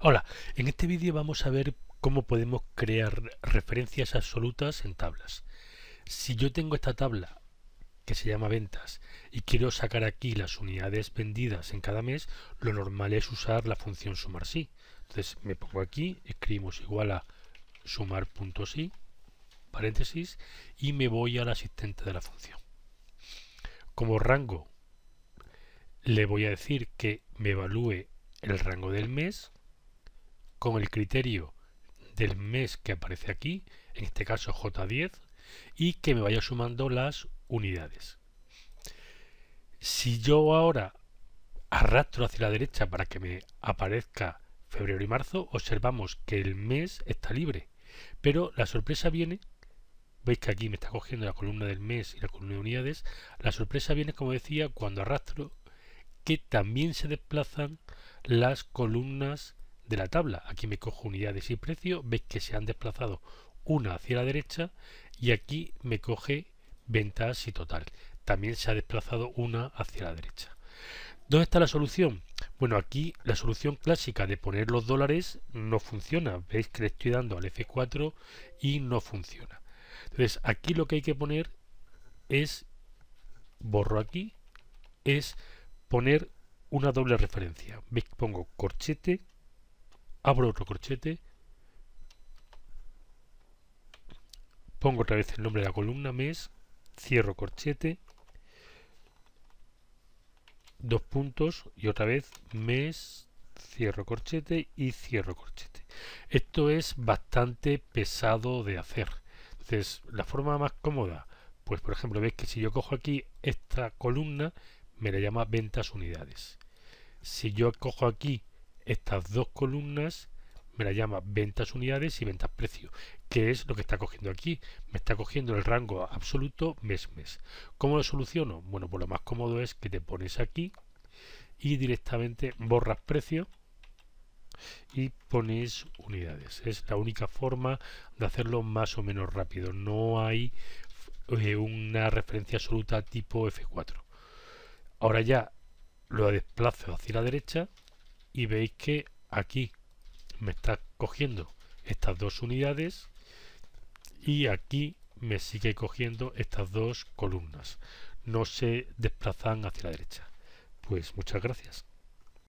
Hola, en este vídeo vamos a ver cómo podemos crear referencias absolutas en tablas. Si yo tengo esta tabla que se llama ventas y quiero sacar aquí las unidades vendidas en cada mes, lo normal es usar la función sumar sí. Entonces me pongo aquí, escribimos igual a sumar.sí, paréntesis, y me voy al asistente de la función. Como rango le voy a decir que me evalúe el rango del mes con el criterio del mes que aparece aquí, en este caso J10, y que me vaya sumando las unidades. Si yo ahora arrastro hacia la derecha para que me aparezca febrero y marzo, observamos que el mes está libre, pero la sorpresa viene, veis que aquí me está cogiendo la columna del mes y la columna de unidades, la sorpresa viene, como decía, cuando arrastro, que también se desplazan las columnas de la tabla. Aquí me cojo unidades y precio, veis que se han desplazado una hacia la derecha y aquí me coge ventas y total. También se ha desplazado una hacia la derecha. ¿Dónde está la solución? Bueno, aquí la solución clásica de poner los dólares no funciona. Veis que le estoy dando al F4 y no funciona. Entonces aquí lo que hay que poner es, borro aquí, es poner una doble referencia. Veis que pongo corchete, abro otro corchete, pongo otra vez el nombre de la columna, mes, cierro corchete, dos puntos y otra vez mes, cierro corchete y cierro corchete. Esto es bastante pesado de hacer. Entonces, la forma más cómoda, pues por ejemplo, veis que si yo cojo aquí esta columna, me la llama ventas unidades. Si yo cojo aquí estas dos columnas, me la llama ventas unidades y ventas precio, que es lo que está cogiendo aquí. Me está cogiendo el rango absoluto mes-mes. ¿Cómo lo soluciono? Bueno, pues lo más cómodo es que te pones aquí y directamente borras precio y pones unidades. Es la única forma de hacerlo más o menos rápido. No hay una referencia absoluta tipo F4. Ahora ya lo desplazo hacia la derecha y veis que aquí me está cogiendo estas dos unidades y aquí me sigue cogiendo estas dos columnas. No se desplazan hacia la derecha. Pues muchas gracias.